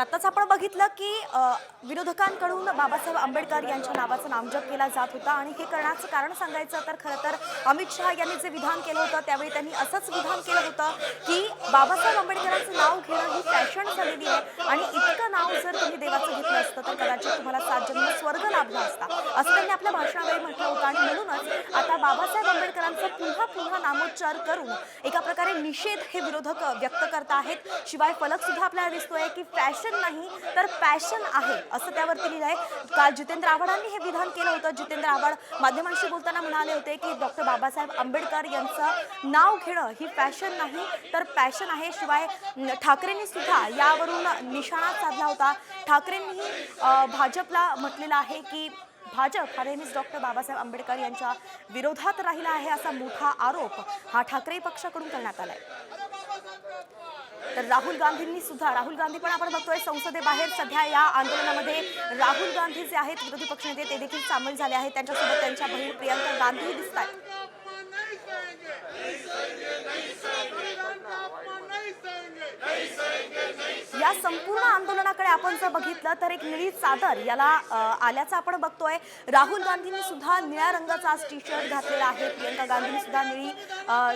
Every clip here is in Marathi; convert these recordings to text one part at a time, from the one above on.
आताच आपण बघितलं की विरोधकांकडून बाबासाहेब आंबेडकर यांच्या नावाचा नामजप केला जात होता आणि हे करण्याचं कारण सांगायचं तर खरं तर अमित शहा यांनी जे विधान केलं होतं त्यावेळी त्यांनी असंच विधान केलं होतं की बाबासाहेब आंबेडकरांचं नाव घेणं ही फॅशन झालेली आहे आणि इतकं नाव जर तुम्ही देवाचं घेतलं असतं तर कदाचित तुम्हाला 7 जन्म स्वर्ग लाभला असता असं त्यांनी आपल्या भाषणावेळी म्हटलं होतं। आणि म्हणूनच आता बाबासाहेब आंबेडकरांचा पुन्हा पुन्हा नामोच्चार करून एका प्रकारे निषेध हे विरोधक व्यक्त करत आहेत। शिवाय फलक सुद्धा आपल्याला दिसतोय की फॅशन नाही तर पॅशन आहे असं त्यावरती लिहिलं आहे। काल जितेंद्र आव्हाडांनी हे विधान केलं होतं। जितेंद्र आव्हाड माध्यमांशी बोलताना म्हणाले होते की डॉक्टर बाबासाहेब आंबेडकर यांचं नाव घेणं ही फॅशन नाही तर पॅशन आहे। शिवाय ठाकरेंनी सुद्धा यावरून निशाणा साधला होता। ठाकरेंनी भाजपला म्हटलेलं आहे की भाजप हा नेहमीच डॉक्टर बाबासाहेब आंबेडकर यांच्या विरोधात राहिला आहे असा मोठा आरोप हा ठाकरे पक्षाकडून करण्यात आलाय। तर राहुल गांधी पण आपण बघतोय संसदेबाहेर सध्या या आंदोलनामध्ये राहुल गांधी जे आहेत विरोधी पक्षनेते ते देखील सामील झाले आहेत। त्यांच्यासोबत त्यांच्या बहीण प्रियंका गांधी दिसतात। या संपूर्ण आंदोलनाकडे आपण जर बघितलं तर एक निळी चादर याला आल्याचं आपण बघतोय। राहुल गांधींनी सुद्धा निळ्या रंगाचा टी शर्ट घातलेला आहे। प्रियंका गांधींनी सुद्धा निळी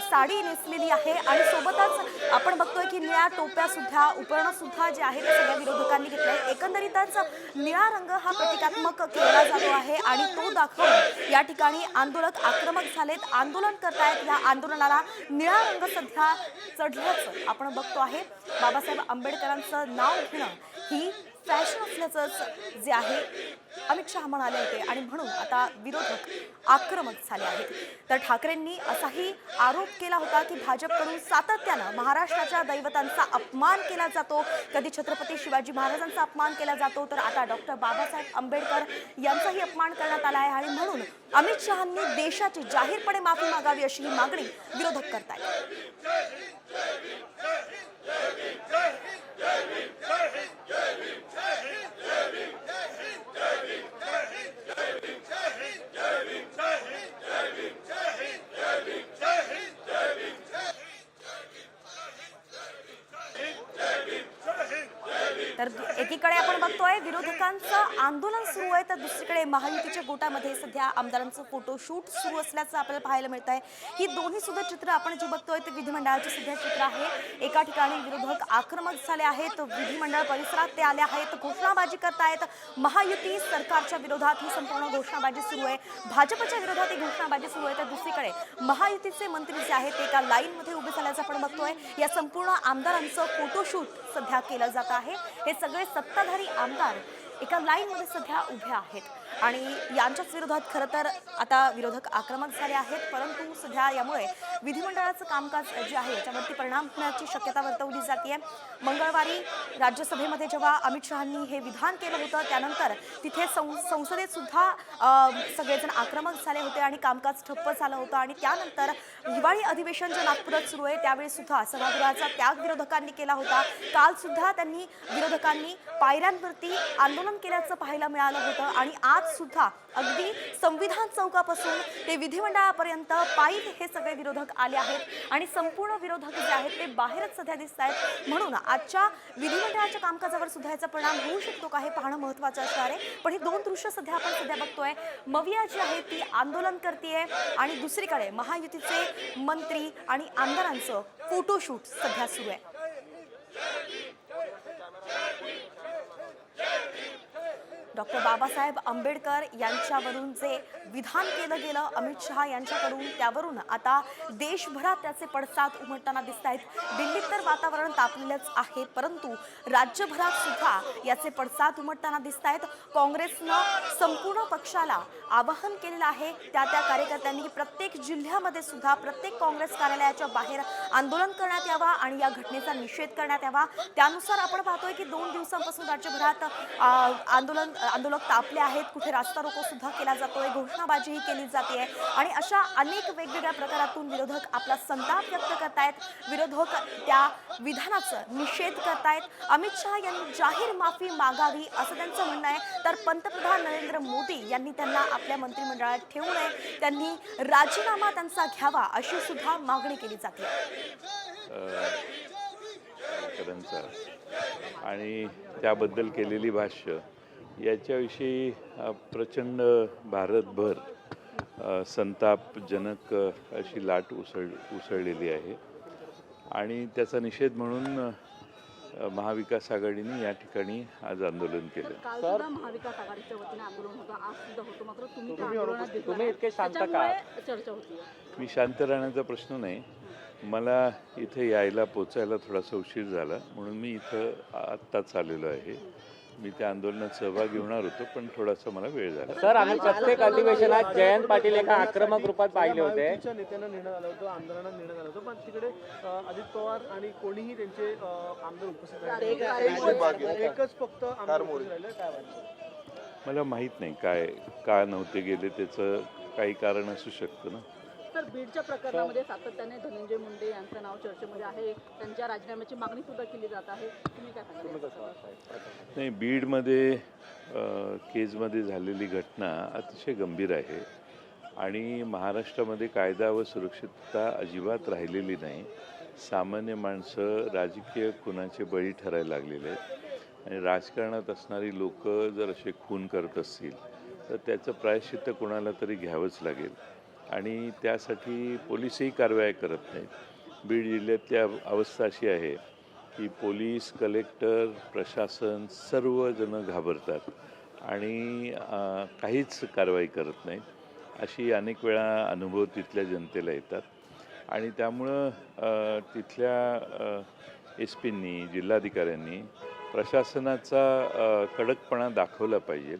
साडी नेसलेली आहे आणि सोबतच आपण बघतोय की निळ्या टोप्या सुद्धा उपरणं सुद्धा जे आहे ते सगळ्या विरोधकांनी घेतलंय। एकंदरीतच निळा रंग हा प्रतिकात्मक केला जातो आहे आणि तो दाखवून या ठिकाणी आंदोलक आक्रमक झालेत, आंदोलन करतायत। या आंदोलनाला निळा रंग सध्या चढल्याचं आपण बघतो आहे। बाबासाहेब आंबेडकरांचं नाव घेणं ही फॅशन असल्याचं जे आहे अमित शहा म्हणाले होते आणि म्हणून आता विरोधक आक्रमक झाले आहेत। तर ठाकरेंनी असाही आरोप केला होता की भाजपकडून सातत्यानं महाराष्ट्राच्या दैवतांचा अपमान केला जातो, कधी छत्रपती शिवाजी महाराजांचा अपमान केला जातो तर आता डॉक्टर बाबासाहेब आंबेडकर यांचाही अपमान करण्यात आला आहे आणि म्हणून अमित शहांनी देशाची जाहीरपणे माफी मागावी अशी ही मागणी विरोधक करतायत। तर एकीकडे आपण बघतोय विरोधकांचं आंदोलन सुरू आहे तर दुसरीकडे महायुतीच्या गोटामध्ये सध्या आमदारांचं फोटोशूट सुरू असल्याचं आपल्याला पाहायला मिळत आहे। ही दोन्ही सुद्धा चित्र आपण जे बघतोय ते विधिमंडळाचे सध्या चित्र आहे। एका ठिकाणी विरोधक आक्रमक झाले आहेत, विधिमंडळ परिसरात ते आले आहेत, घोषणाबाजी करतायत। महायुती सरकारच्या विरोधात ही संपूर्ण घोषणाबाजी सुरू आहे, भाजपच्या विरोधात ही घोषणाबाजी सुरू आहे तर दुसरीकडे महायुतीचे मंत्री जे आहेत ते एका लाईन मध्ये उभे झाल्याचं आपण बघतोय। या संपूर्ण आमदारांचं फोटोशूट सध्या केलं जात आहे। हे सगळे सत्ताधारी आमदार एका लाईन मध्ये सध्या उभे आहेत आणि यांच्याच विरोधात खरं तर आता विरोधक आक्रमक झाले आहेत, परंतु सध्या यामुळे विधिमंडळाचं कामकाज जे आहे याच्यावरती परिणाम होण्याची शक्यता वर्तवली जाते। मंगळवारी राज्यसभेमध्ये जेव्हा अमित शहांनी हे विधान केलं होतं त्यानंतर तिथे संसदेत सुद्धा सगळेजण आक्रमक झाले होते आणि कामकाज ठप्प झालं होतं आणि त्यानंतर हिवाळी अधिवेशन जे नागपुरात सुरू आहे त्यावेळी सुद्धा सभागृहाचा त्याग विरोधकांनी केला होता। काल सुद्धा विरोधकांनी पायऱ्यांवरती आंदोलन केल्याचं पाहायला मिळालं होतं आणि आज सुद्धा अगदी संविधान चौकापासून ते विधिमंडळापर्यंत पायी हे सगळे विरोधक आले आहेत आणि संपूर्ण विरोधक जे आहेत ते बाहेरच सध्या दिसत आहेत। म्हणून आजच्या विधिमंडळाच्या कामकाजावर सुद्धा याचा परिणाम होऊ शकतो का हे पाहणं महत्त्वाचं असणार आहे। पण ही दोन दृश्य सध्या आपण बघतोय, मविया जी आहे ती आंदोलन करतेय आणि दुसरीकडे महायुतीचे मंत्री आणि आमदारांचं फोटोशूट सध्या सुरू आहे। डॉक्टर बाबासाहेब आंबेडकर यांच्यावरून जे विधान केलं गेलं अमित शहा यांच्याकडून त्यावरून आता देशभरात त्याचे पडसाद उमटताना दिसत आहेत। दिल्लीत तर वातावरण तापलेलंच आहे परंतु राज्यभरात सुद्धा याचे पडसाद उमटताना दिसत आहेत। काँग्रेसनं संपूर्ण पक्षाला आवाहन केलेलं आहे, त्या कार्यकर्त्यांनी प्रत्येक जिल्ह्यामध्ये सुद्धा प्रत्येक काँग्रेस कार्यालयाच्या बाहेर आंदोलन करण्यात यावा आणि या निषेध करण्यात यावा। त्यानुसार आपण पाहतोय की 2 दिवसांपासून राज्यभरात आंदोलक तापले आहेत, कुठे रास्ता रोको सुद्धा केला जातोय, घोषणाबाजीही केली जाते आणि अशा अनेक वेगवेगळ्या प्रकारातून विरोधक आपला संताप व्यक्त करतायत, विरोधक त्या विधानाचं निषेध करतायत। अमित शहा यांनी जाहीर माफी मागावी असं त्यांचं म्हणणं आहे तर पंतप्रधान नरेंद्र मोदी यांनी त्यांना आपल्या मंत्रिमंडळात ठेवू नये, त्यांनी राजीनामा त्यांचा घ्यावा अशी सुद्धा मागणी केली जाते। आणि त्याबद्दल केलेली भाष्य याच्याविषयी प्रचंड भारतभर संतापजनक अशी लाट उसळलेली आहे आणि त्याचा निषेध म्हणून महाविकास आघाडीने या ठिकाणी आज आंदोलन केलं. काल सुद्धा महाविकास आघाडीच्या वतीने आंदोलन होतं, आज सुद्धा होतं, मात्र तुम्ही इतके शांत का? चर्चा होती. मी शांत राहण्याचा प्रश्न नाही, मला इथे यायला पोचायला थोडासा उशीर झाला म्हणून मी इथं आत्ताच आलेलो आहे. मी त्या आंदोलनात सहभागी होणार होतो पण थोडासा मला वेळ झाला. सर, आम्ही प्रत्येक अधिवेशनात जयंत पाटील एका आक्रमक रूपात पाहिले होते. नेत्यांना नेण्यात आलं होतं, आंदोलनात नेण्यात आलं होतं, पण तिकडे अजित पवार आणि कोणीही त्यांचे आमदार उपस्थित राहिले, एकच फक्त आमदार उपस्थित राहिले. काय वाटतं? मला माहीत नाही का नव्हते गेले, त्याचं काही कारण असू शकतं ना. तर बीडच्या प्रकरणामध्ये सातत्याने धनंजय मुंडे यांचं नाव चर्चेमध्ये आहे, त्यांच्या राजीनाम्याची मागणी सुद्धा केली जात आहे. तुम्ही काय सांगाल? नाही, बीडमध्ये केजमध्ये झालेली घटना अतिशय गंभीर आहे आणि महाराष्ट्रामध्ये कायदा व सुरक्षितता अजिबात राहिलेली नाही. सामान्य माणसं राजकीय खुनाचे बळी ठरायला लागलेले आहेत आणि राजकारणात असणारी लोक जर असे खून करत असतील तर त्याचं प्रायश्चित्त कोणाला तरी घ्यावंच लागेल आणि त्यासाठी पोलीसही कारवाई करत नाहीत. बीड जिल्ह्यातली अवस्था अशी आहे की पोलीस, कलेक्टर, प्रशासन सर्वजण घाबरतात आणि काहीच कारवाई करत नाहीत. अशी अनेक वेळा अनुभव तिथल्या जनतेला येतात आणि त्यामुळं तिथल्या SP-नी, जिल्हाधिकाऱ्यांनी प्रशासनाचा कडकपणा दाखवला पाहिजे.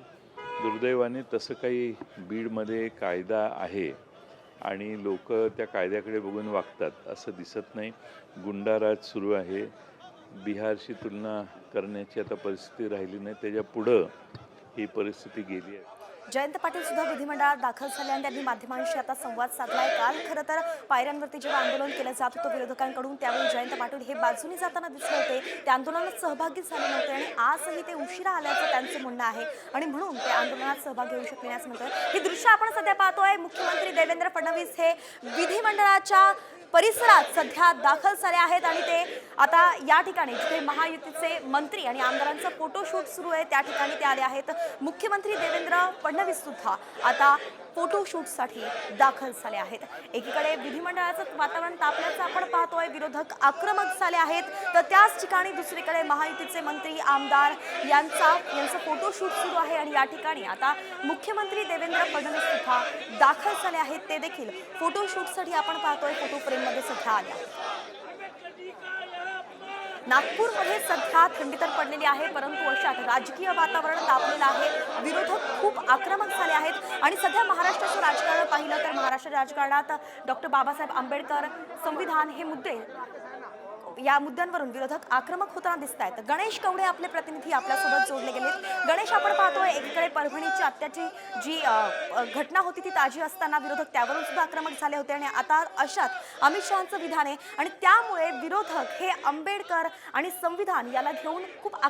दुर्दैवाने तसं काही बीडमध्ये कायदा आहे आणि लोक त्या कायद्याकडे बघून वागतात असं दिसत नाही. गुंडाराज सुरू आहे. बिहारशी तुलना करण्याची आता परिस्थिती राहिली नाही, त्याच्या पुढं ही परिस्थिती गेली आहे. जयंत पाटील सुद्धा विधिमंडळात दाखल झाले आणि त्यांनी माध्यमांशी आता संवाद साधलाय. काल खरं तर पायऱ्यांवरती जेव्हा आंदोलन केलं जात होतं विरोधकांकडून, त्यावेळी जयंत पाटील हे बाजूने जाताना दिसले होते, त्या आंदोलनात सहभागी झाले नव्हते आणि आजही ते उशिरा आल्याचं त्यांचं म्हणणं आहे आणि म्हणून ते आंदोलनात सहभागी होऊ शकले नाही असं म्हणतोय. ही दृश्य आपण सध्या पाहतोय. मुख्यमंत्री देवेंद्र फडणवीस हे विधिमंडळाच्या परिसरात सध्या दाखल झाले आहेत आणि ते आता या ठिकाणी जिथे महायुतीचे मंत्री आणि आमदारांचा फोटोशूट सुरू आहे त्या ठिकाणी ते आले आहेत. मुख्यमंत्री देवेंद्र फडणवीस सुद्धा आता फोटोशूटसाठी दाखल झाले आहेत. एकीकडे विधिमंडळाचं वातावरण तापल्याचं आपण पाहतोय, विरोधक आक्रमक झाले आहेत, तर त्याच ठिकाणी दुसरीकडे महायुतीचे मंत्री, आमदार यांचं फोटोशूट सुरू आहे आणि या ठिकाणी आता मुख्यमंत्री देवेंद्र फडणवीस सुद्धा दाखल झाले आहेत. ते देखील फोटोशूटसाठी आपण पाहतोय फोटो फ्रेममध्ये सध्या आले आहेत. नागपूरमध्ये सध्या थंडी तर पडलेली आहे, परंतु अशात राजकीय वातावरण तापलेलं आहे. विरोधक खूप आक्रमक झाले आहेत आणि सध्या महाराष्ट्राचं राजकारण पाहिलं तर महाराष्ट्र राजकारणात डॉक्टर बाबासाहेब आंबेडकर, संविधान हे मुद्दे, या मुद्द्यांवरून विरोधक आक्रमक होताना दिसत आहेत. गणेश कवडे आपले प्रतिनिधी आपल्यासोबत जोडले गेलेत. गणेश, आपण पाहतोय एकीकडे परभणीची अत्याची जी घटना होती ती ताजी असताना विरोधक त्यावरून सुद्धा आक्रमक झाले होते आणि आता अशात अमित शहांचं विधान आहे आणि त्यामुळे विरोधक हे आंबेडकर आणि संविधान याला घेऊन खूप